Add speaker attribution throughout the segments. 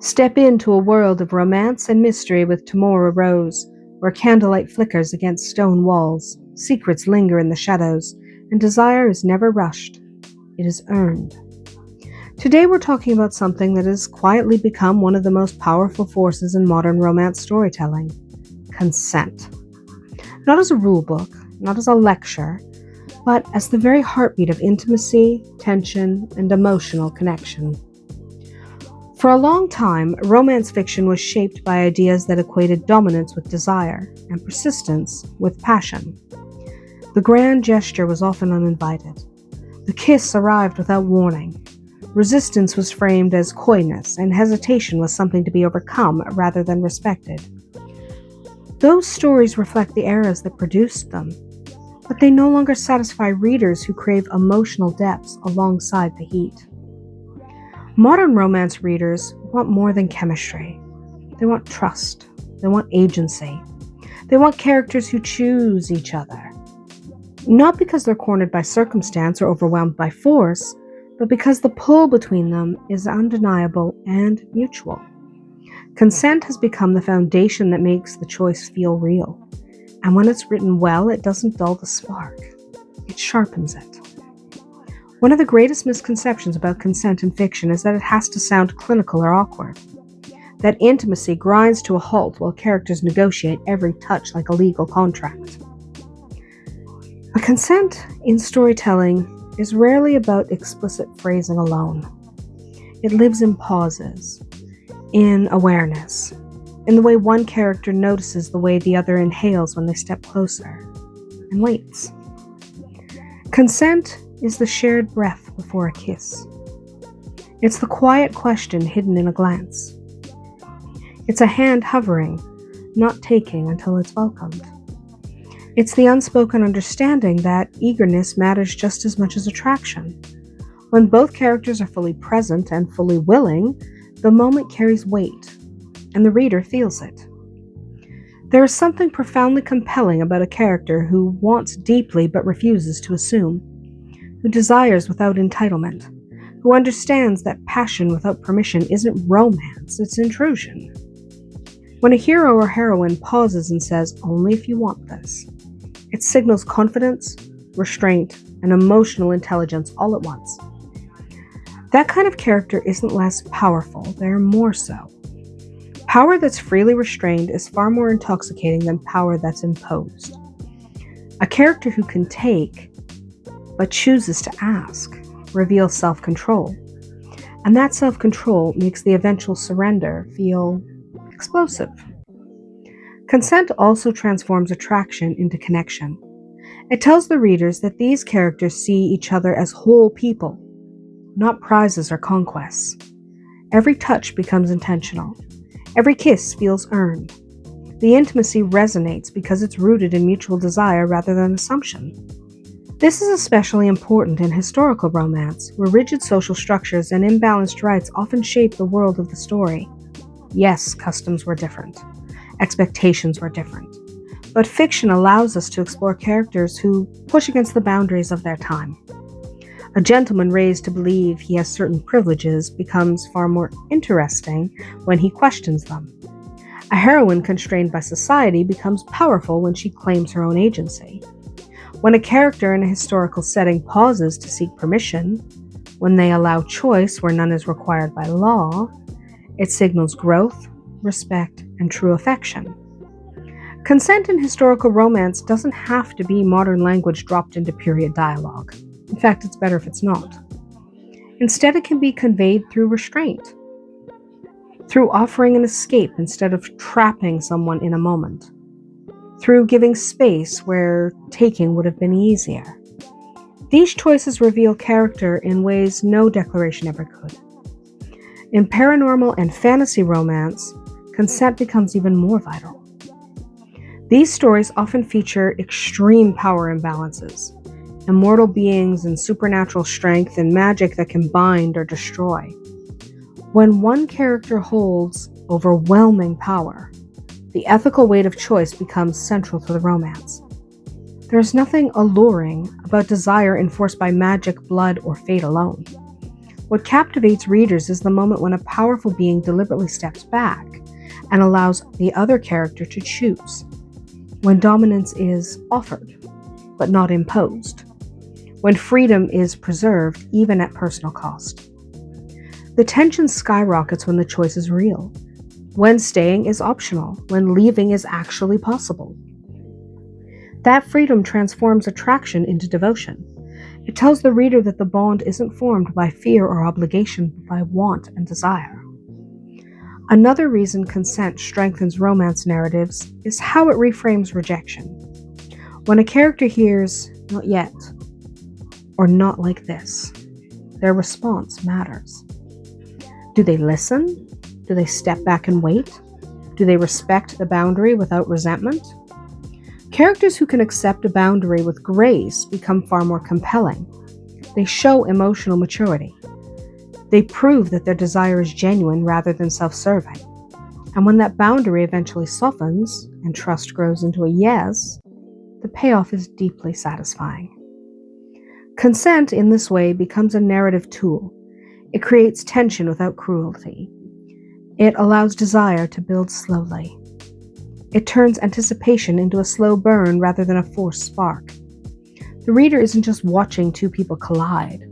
Speaker 1: Step into a world of romance and mystery with Tomorrow Rose, where candlelight flickers against stone walls, secrets linger in the shadows, and desire is never rushed. It is earned. Today we're talking about something that has quietly become one of the most powerful forces in modern romance storytelling: consent. Not as a rule book, not as a lecture, but as the very heartbeat of intimacy, tension, and emotional connection. For a long time, romance fiction was shaped by ideas that equated dominance with desire and persistence with passion. The grand gesture was often uninvited. The kiss arrived without warning. Resistance was framed as coyness, and hesitation was something to be overcome rather than respected. Those stories reflect the eras that produced them, but they no longer satisfy readers who crave emotional depths alongside the heat. Modern romance readers want more than chemistry. They want trust. They want agency. They want characters who choose each other. Not because they're cornered by circumstance or overwhelmed by force, but because the pull between them is undeniable and mutual. Consent has become the foundation that makes the choice feel real. And when it's written well, it doesn't dull the spark. It sharpens it. One of the greatest misconceptions about consent in fiction is that it has to sound clinical or awkward. That intimacy grinds to a halt while characters negotiate every touch like a legal contract. But consent in storytelling is rarely about explicit phrasing alone. It lives in pauses, in awareness, in the way one character notices the way the other inhales when they step closer, and waits. Consent is the shared breath before a kiss. It's the quiet question hidden in a glance. It's a hand hovering, not taking until it's welcomed. It's the unspoken understanding that eagerness matters just as much as attraction. When both characters are fully present and fully willing, the moment carries weight, and the reader feels it. There is something profoundly compelling about a character who wants deeply but refuses to assume, who desires without entitlement, who understands that passion without permission isn't romance, it's intrusion. When a hero or heroine pauses and says, "Only if you want this," it signals confidence, restraint, and emotional intelligence all at once. That kind of character isn't less powerful, they're more so. Power that's freely restrained is far more intoxicating than power that's imposed. A character who can take, but chooses to ask, reveals self-control. And that self-control makes the eventual surrender feel explosive. Consent also transforms attraction into connection. It tells the readers that these characters see each other as whole people, not prizes or conquests. Every touch becomes intentional. Every kiss feels earned. The intimacy resonates because it's rooted in mutual desire rather than assumption. This is especially important in historical romance, where rigid social structures and imbalanced rights often shape the world of the story. Yes, customs were different. Expectations were different. But fiction allows us to explore characters who push against the boundaries of their time. A gentleman raised to believe he has certain privileges becomes far more interesting when he questions them. A heroine constrained by society becomes powerful when she claims her own agency. When a character in a historical setting pauses to seek permission, when they allow choice where none is required by law, it signals growth, respect, and true affection. Consent in historical romance doesn't have to be modern language dropped into period dialogue. In fact, it's better if it's not. Instead, it can be conveyed through restraint, through offering an escape instead of trapping someone in a moment, through giving space where taking would have been easier. These choices reveal character in ways no declaration ever could. In paranormal and fantasy romance, consent becomes even more vital. These stories often feature extreme power imbalances, immortal beings and supernatural strength and magic that can bind or destroy. When one character holds overwhelming power, the ethical weight of choice becomes central to the romance. There's nothing alluring about desire enforced by magic, blood, or fate alone. What captivates readers is the moment when a powerful being deliberately steps back and allows the other character to choose, when dominance is offered, but not imposed, when freedom is preserved even at personal cost. The tension skyrockets when the choice is real, when staying is optional, when leaving is actually possible. That freedom transforms attraction into devotion. It tells the reader that the bond isn't formed by fear or obligation, but by want and desire. Another reason consent strengthens romance narratives is how it reframes rejection. When a character hears, "not yet," or "not like this," their response matters. Do they listen? Do they step back and wait? Do they respect the boundary without resentment? Characters who can accept a boundary with grace become far more compelling. They show emotional maturity. They prove that their desire is genuine rather than self-serving. And when that boundary eventually softens and trust grows into a yes, the payoff is deeply satisfying. Consent in this way becomes a narrative tool. It creates tension without cruelty. It allows desire to build slowly. It turns anticipation into a slow burn rather than a forced spark. The reader isn't just watching two people collide.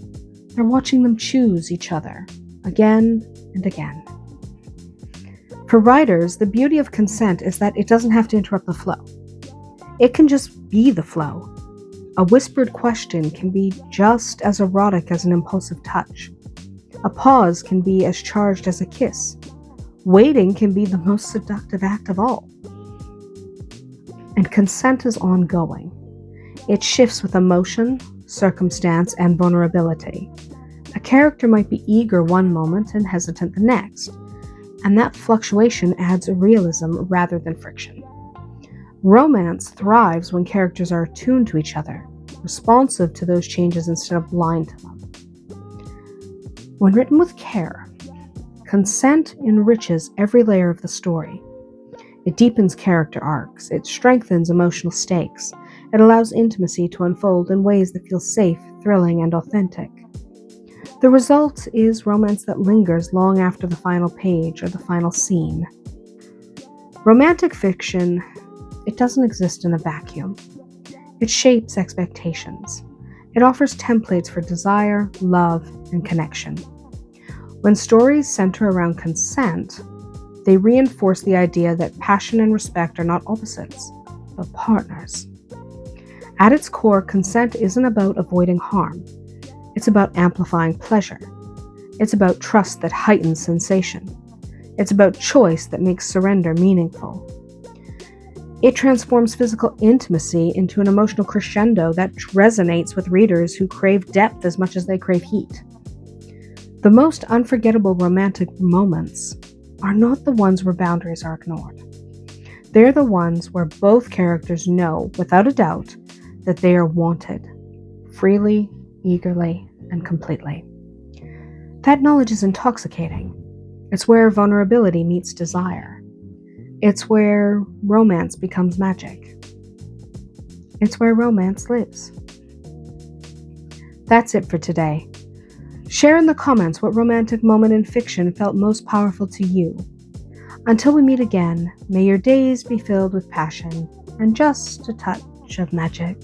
Speaker 1: They're watching them choose each other, again and again. For writers, the beauty of consent is that it doesn't have to interrupt the flow. It can just be the flow. A whispered question can be just as erotic as an impulsive touch. A pause can be as charged as a kiss. Waiting can be the most seductive act of all. And consent is ongoing. It shifts with emotion, circumstance, and vulnerability. A character might be eager one moment and hesitant the next, and that fluctuation adds realism rather than friction. Romance thrives when characters are attuned to each other, responsive to those changes instead of blind to them. When written with care, consent enriches every layer of the story. It deepens character arcs, it strengthens emotional stakes, it allows intimacy to unfold in ways that feel safe, thrilling, and authentic. The result is romance that lingers long after the final page or the final scene. Romantic fiction, it doesn't exist in a vacuum. It shapes expectations. It offers templates for desire, love, and connection. When stories center around consent, they reinforce the idea that passion and respect are not opposites, but partners. At its core, consent isn't about avoiding harm. It's about amplifying pleasure. It's about trust that heightens sensation. It's about choice that makes surrender meaningful. It transforms physical intimacy into an emotional crescendo that resonates with readers who crave depth as much as they crave heat. The most unforgettable romantic moments are not the ones where boundaries are ignored. They're the ones where both characters know, without a doubt, that they are wanted, freely, eagerly, and completely. That knowledge is intoxicating. It's where vulnerability meets desire. It's where romance becomes magic. It's where romance lives. That's it for today. Share in the comments what romantic moment in fiction felt most powerful to you. Until we meet again, may your days be filled with passion and just a touch of magic.